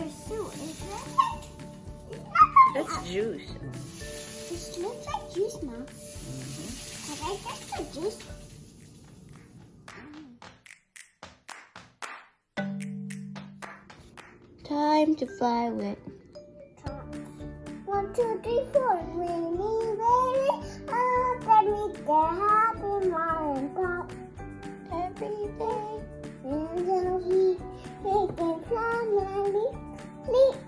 soup. That's juice. It looks like juice, Mom. Can I taste the juice? Time to fly with. 1, 2, 3, 4. Winnie, Winnie, let me get happy, mom and pop. Every day. And then we can fly, leap, leap.